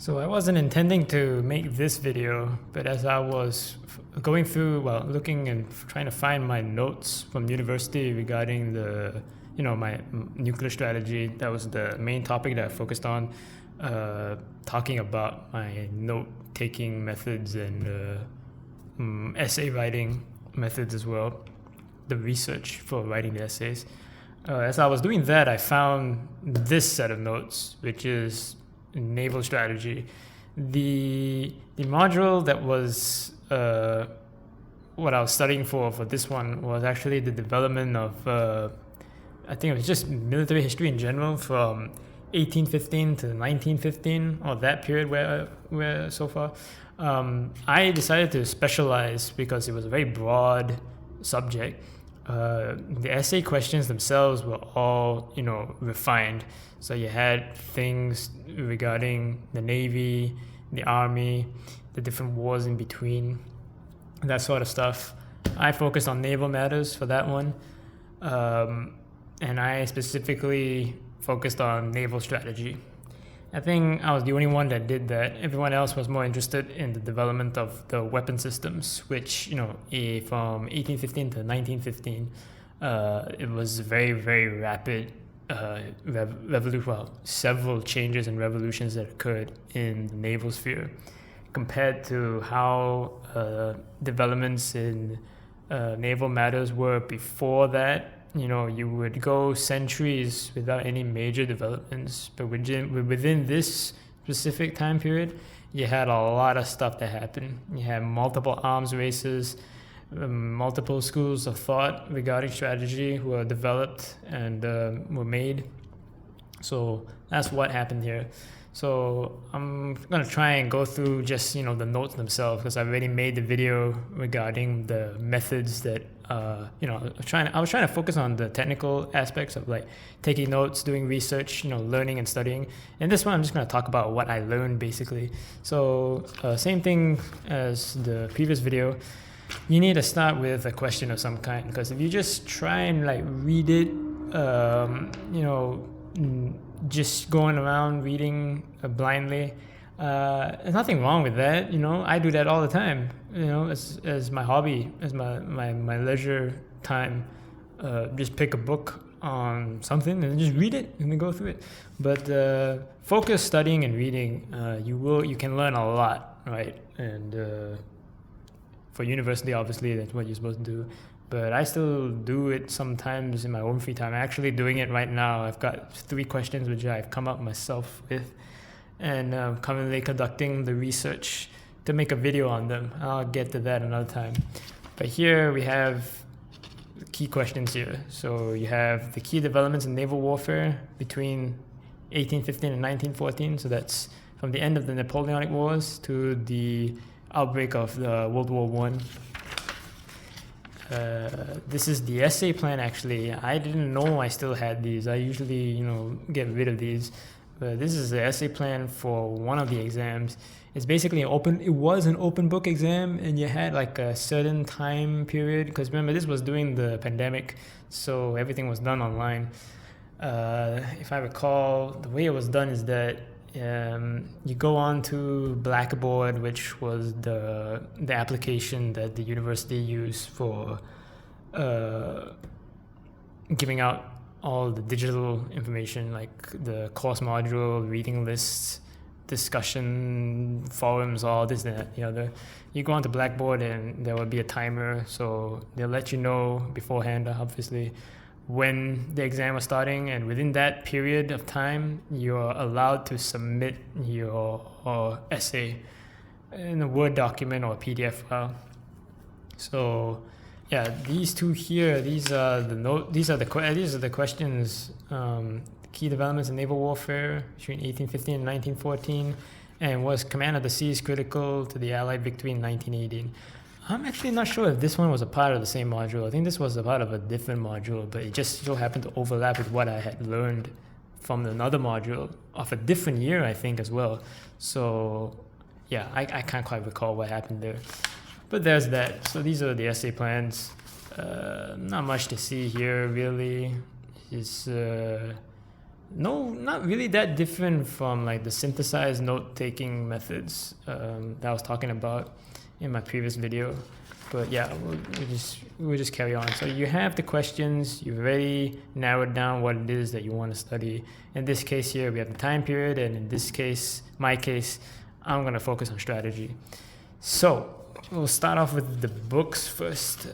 So I wasn't intending to make this video, but as I was going through, looking and trying to find my notes from university regarding my nuclear strategy, that was the main topic that I focused on, talking about my note-taking methods and essay writing methods as well, the research for writing the essays. As I was doing that, I found this set of notes, which is naval strategy. The module that was what I was studying for this one was actually the development of I think it was just military history in general from 1815 to 1915, or that period where so far. I decided to specialize because it was a very broad subject. The essay questions themselves were all, refined. So you had things regarding the Navy, the Army, the different wars in between, that sort of stuff. I focused on naval matters for that one. And I specifically focused on naval strategy. I think I was the only one that did that. Everyone else was more interested in the development of the weapon systems, which, from 1815 to 1915, it was very, very rapid several changes and revolutions that occurred in the naval sphere compared to how developments in naval matters were before that. You would go centuries without any major developments, but within this specific time period, you had a lot of stuff that happened. You had multiple arms races, multiple schools of thought regarding strategy were developed and were made. So that's what happened here. So I'm going to try and go through just, the notes themselves, because I already made the video regarding the methods that, I was trying to focus on the technical aspects of like taking notes, doing research, learning and studying. And this one, I'm just going to talk about what I learned basically. So same thing as the previous video. You need to start with a question of some kind, because if you just try and read it, just going around reading blindly, there's nothing wrong with that. I do that all the time, as my hobby, as my leisure time. Just pick a book on something and just read it and then go through it. But focus studying and reading, you can learn a lot, right? And for university, obviously, that's what you're supposed to do. But I still do it sometimes in my own free time. I'm actually doing it right now. I've got 3 questions which I've come up myself with, and I'm currently conducting the research to make a video on them. I'll get to that another time. But here we have key questions here. So you have the key developments in naval warfare between 1815 and 1914. So that's from the end of the Napoleonic Wars to the outbreak of the World War I. This is the essay plan, actually. I didn't know I still had these. I usually, get rid of these. But this is the essay plan for one of the exams. It's basically it was an open book exam, and you had a certain time period, because remember, this was during the pandemic, so everything was done online. If I recall, the way it was done is that you go on to Blackboard, which was the application that the university used for giving out all the digital information, like the course module, reading lists, discussion forums, all this, that, the other. You go onto Blackboard and there will be a timer, so they'll let you know beforehand, obviously, when the exam was starting, and within that period of time, you're allowed to submit your essay in a Word document or a PDF file. So, yeah, these two here, these are the questions. Key developments in naval warfare between 1815 and 1914, and was command of the seas critical to the Allied victory in 1918. I'm actually not sure if this one was a part of the same module. I think this was a part of a different module, but it just so happened to overlap with what I had learned from another module of a different year, I think, as well. So, yeah, I can't quite recall what happened there. But there's that. So these are the essay plans. Not much to see here, really. It's No, not really that different from like the synthesized note-taking methods that I was talking about in my previous video. But yeah, we'll just carry on. So you have the questions, you've already narrowed down what it is that you want to study. In this case here, we have the time period, and in this case, my case, I'm going to focus on strategy. So we'll start off with the books first.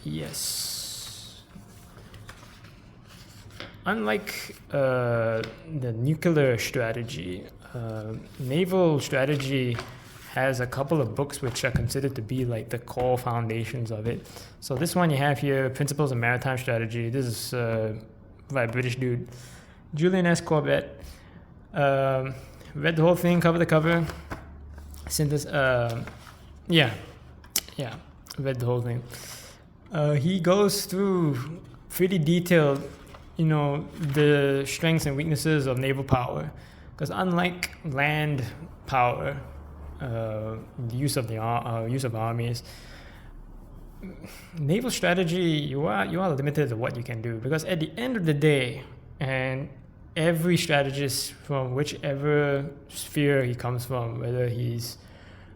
Yes. Unlike the nuclear strategy, naval strategy has a couple of books which are considered to be like the core foundations of it. So this one you have here, Principles of Maritime Strategy. This is by a British dude, Julian S. Corbett. Read the whole thing, cover to cover. Read the whole thing. He goes through pretty detailed, the strengths and weaknesses of naval power, because unlike land power, the use of armies, naval strategy, you are limited to what you can do, because at the end of the day, and every strategist from whichever sphere he comes from, whether he's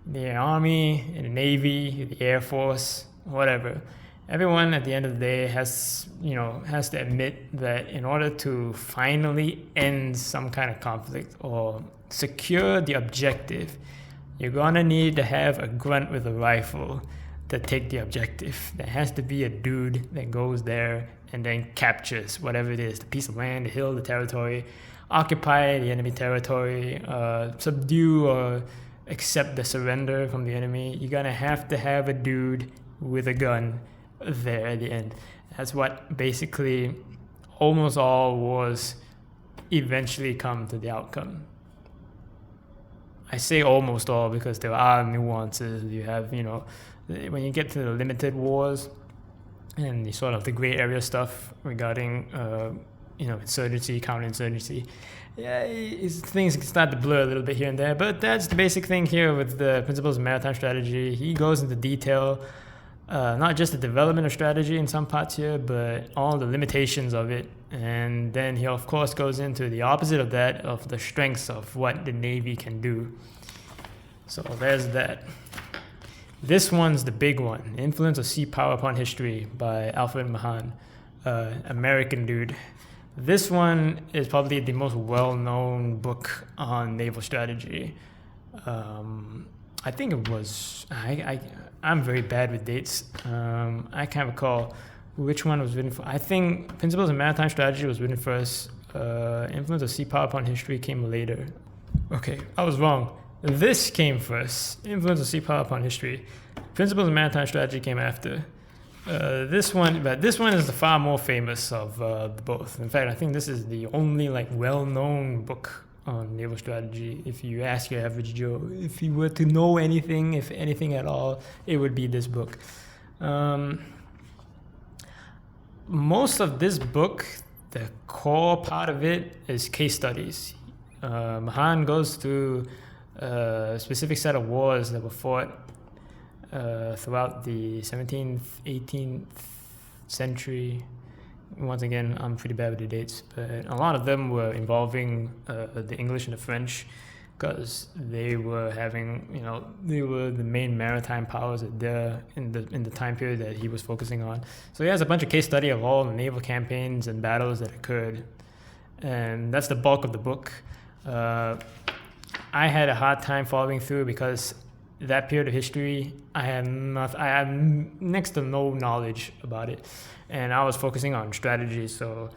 in the army, in the navy, the air force, whatever, everyone at the end of the day has to admit that in order to finally end some kind of conflict or secure the objective, you're gonna need to have a grunt with a rifle to take the objective. There has to be a dude that goes there and then captures whatever it is, the piece of land, the hill, the territory, occupy the enemy territory, subdue or accept the surrender from the enemy. You're gonna have to have a dude with a gun there at the end. That's what basically almost all wars eventually come to the outcome. I say almost all because there are nuances. You have, when you get to the limited wars and the sort of the gray area stuff regarding, insurgency, counterinsurgency, things can start to blur a little bit here and there. But that's the basic thing here with the Principles of Maritime Strategy. He goes into detail, not just the development of strategy in some parts here, but all the limitations of it. And then he, of course, goes into the opposite of that, of the strengths of what the Navy can do. So there's that. This one's the big one, Influence of Seapower Upon History by Alfred Mahan, American dude. This one is probably the most well-known book on naval strategy. I think it was, I'm very bad with dates. I can't recall which one was written for. I think Principles of Maritime Strategy was written first. Influence of Seapower Upon History came later. Okay, I was wrong. This came first. Influence of Seapower Upon History. Principles of Maritime Strategy came after. This one is the far more famous of both. In fact, I think this is the only well-known book on naval strategy. If you ask your average Joe, if he were to know anything, if anything at all, it would be this book. Most of this book, the core part of it is case studies. Mahan goes through a specific set of wars that were fought throughout the 17th, 18th century. Once again, I'm pretty bad with the dates, but a lot of them were involving the English and the French, because they were they were the main maritime powers in the time period that he was focusing on. So he has a bunch of case study of all the naval campaigns and battles that occurred, and that's the bulk of the book. I had a hard time following through because that period of history, I had next to no knowledge about it, and I was focusing on strategy. So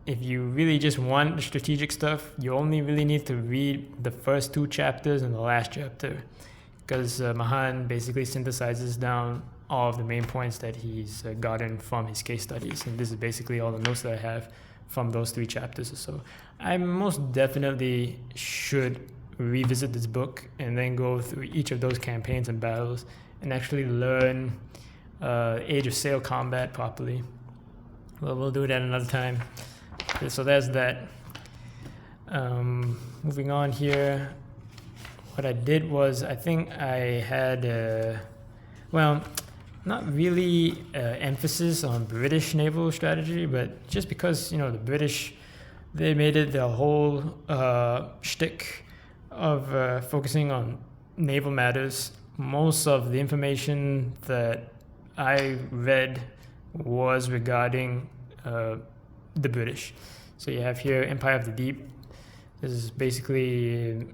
if you really just want the strategic stuff, you only really need to read the first 2 chapters and the last chapter, because Mahan basically synthesizes down all of the main points that he's gotten from his case studies, and this is basically all the notes that I have from those 3 chapters or so. I most definitely should revisit this book and then go through each of those campaigns and battles and actually learn Age of Sail combat properly. Well, we'll do that another time. So there's that. Moving on here, what I did was, I think I had not really emphasis on British naval strategy, but just because, you know, the British, they made it their whole shtick of focusing on naval matters. Most of the information that I read was regarding the British. So you have here Empire of the Deep. This is basically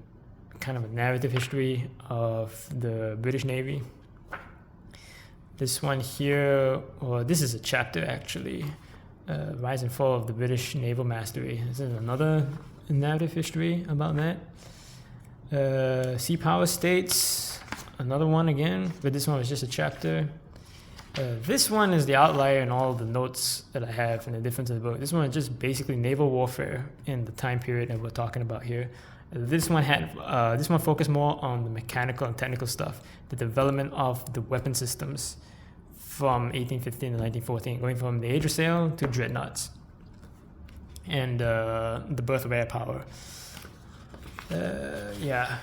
kind of a narrative history of the British Navy. This one here, or this is a chapter actually, Rise and Fall of the British Naval Mastery. This is another narrative history about that. Seapower States, another one again, but this one was just a chapter. This one is the outlier in all the notes that I have and the difference of the book. This one is just basically naval warfare in the time period that we're talking about here. This one focused more on the mechanical and technical stuff, the development of the weapon systems from 1815 to 1914, going from the Age of Sail to dreadnoughts, and the birth of air power. Yeah,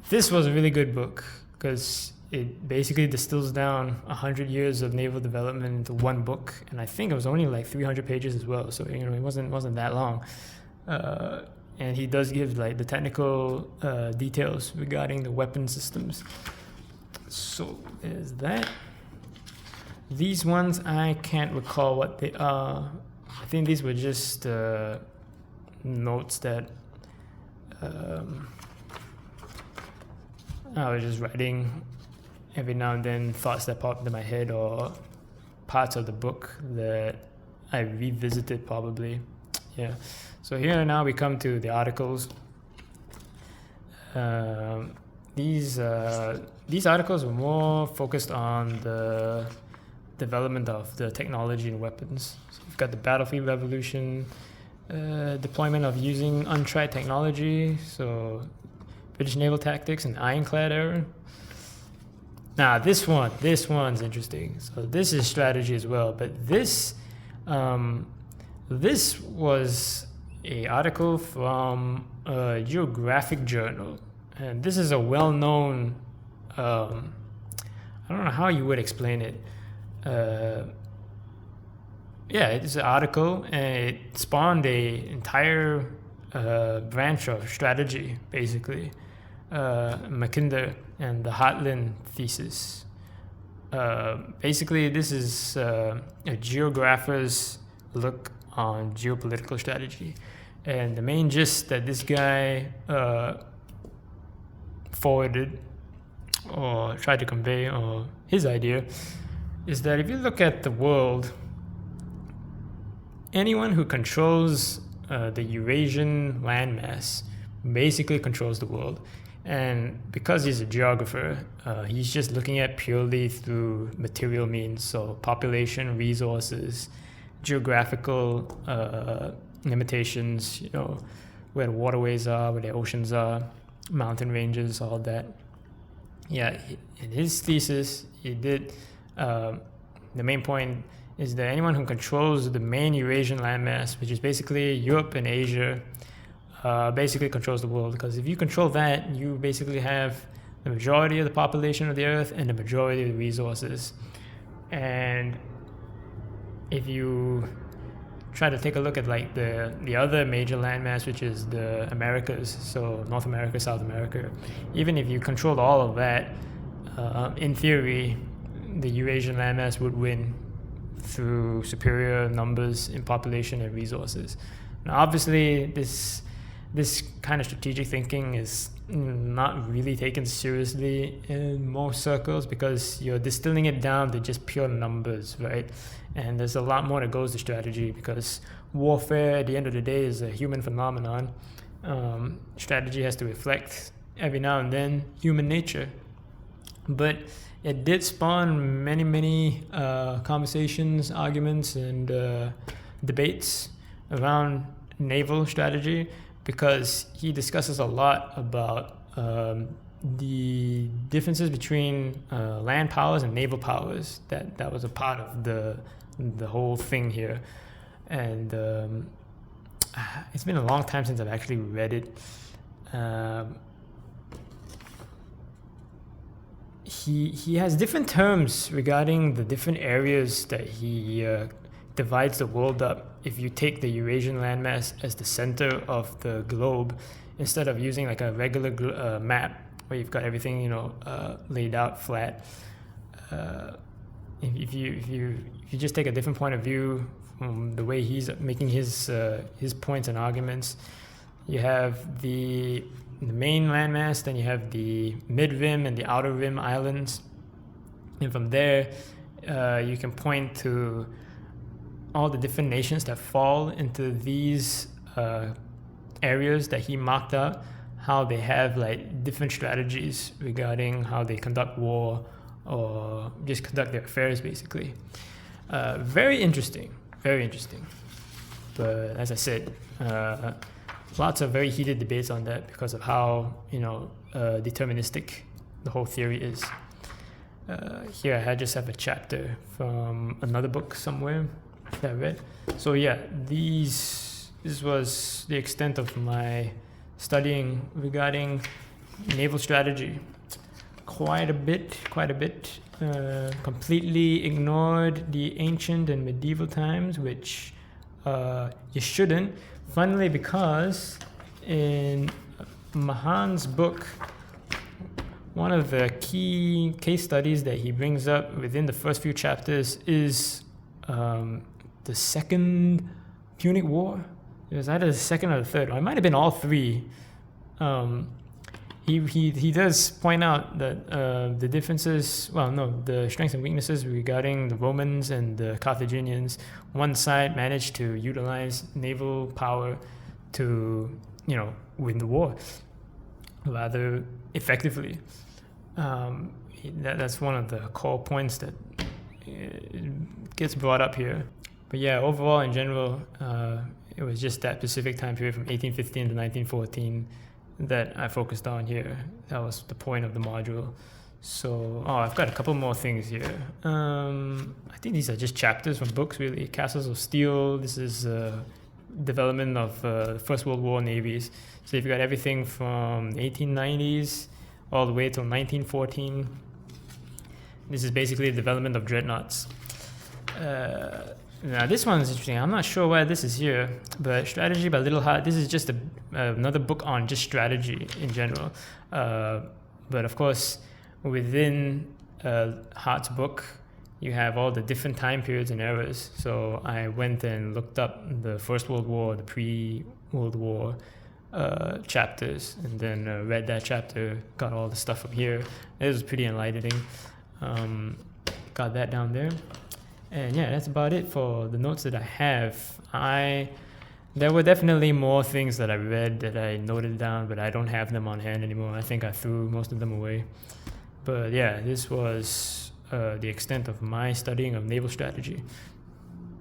this was a really good book because it basically distills down 100 years of naval development into one book, and I think it was only like 300 pages as well. So you know, it wasn't that long. And he does give like the technical details regarding the weapon systems. So there's that. These ones I can't recall what they are. I think these were just notes that I was just writing every now and then, thoughts that popped into my head or parts of the book that I revisited probably. Yeah. So here now we come to the articles. These articles were more focused on the development of the technology and weapons. So you've got the battlefield revolution, deployment of using untried technology, so British naval tactics and ironclad era. Now this one's interesting. So this is strategy as well, but this was a article from a geographic journal, and this is a well-known, I don't know how you would explain it. Yeah, it's an article, and it spawned a entire branch of strategy, basically. Mackinder and the Heartland thesis. Basically, this is a geographer's look on geopolitical strategy. And the main gist that this guy forwarded or tried to convey, or his idea, is that if you look at the world, anyone who controls the Eurasian landmass basically controls the world. And because he's a geographer, he's just looking at purely through material means, so population, resources, geographical limitations, you know, where the waterways are, where the oceans are, mountain ranges, all that. Yeah, in his thesis, he did, the main point is that anyone who controls the main Eurasian landmass, which is basically Europe and Asia, basically controls the world. Because if you control that, you basically have the majority of the population of the earth and the majority of the resources. And if you try to take a look at like the other major landmass, which is the Americas, so North America, South America, even if you controlled all of that, in theory, the Eurasian landmass would win through superior numbers in population and resources. Now, obviously, this kind of strategic thinking is not really taken seriously in most circles because you're distilling it down to just pure numbers, right? And there's a lot more that goes to strategy because warfare, at the end of the day, is a human phenomenon. Strategy has to reflect every now and then human nature. But it did spawn many conversations, arguments, and debates around naval strategy, because he discusses a lot about the differences between land powers and naval powers. That was a part of the whole thing here. And it's been a long time since I've actually read it. he has different terms regarding the different areas that he divides the world up. If you take the Eurasian landmass as the center of the globe, instead of using like a regular map where you've got everything laid out flat, if you just take a different point of view from the way he's making his points and arguments, you have the main landmass, then you have the mid-rim and the outer rim islands, and from there you can point to all the different nations that fall into these areas that he marked out, how they have like different strategies regarding how they conduct war or just conduct their affairs, basically. Very interesting. But as I said, lots of very heated debates on that because of how deterministic the whole theory is. Here I just have a chapter from another book somewhere that I read. So yeah, this was the extent of my studying regarding naval strategy. Quite a bit. Completely ignored the ancient and medieval times, which you shouldn't. Funnily, because in Mahan's book, one of the key case studies that he brings up within the first few chapters is the Second Punic War. It was either the second or the third, or it might have been all three. He does point out that the differences, the strengths and weaknesses regarding the Romans and the Carthaginians. One side managed to utilize naval power to, win the war rather effectively. That's one of the core points that gets brought up here. But yeah, overall, in general, it was just that specific time period from 1815 to 1914 that I focused on here. That was the point of the module. So, I've got a couple more things here. I think these are just chapters from books, really. Castles of Steel. This is development of First World War navies. So you've got everything from the 1890s all the way till 1914. This is basically the development of dreadnoughts. Now this one is interesting. I'm not sure why this is here, but Strategy by Little Hart. This is just another book on just strategy in general. But of course, within Hart's book, you have all the different time periods and eras. So I went and looked up the First World War, the pre-World War chapters, and then read that chapter, got all the stuff from here. It was pretty enlightening. Got that down there. And yeah, that's about it for the notes that I have. There were definitely more things that I read that I noted down, but I don't have them on hand anymore. I think I threw most of them away. But yeah, this was the extent of my studying of naval strategy.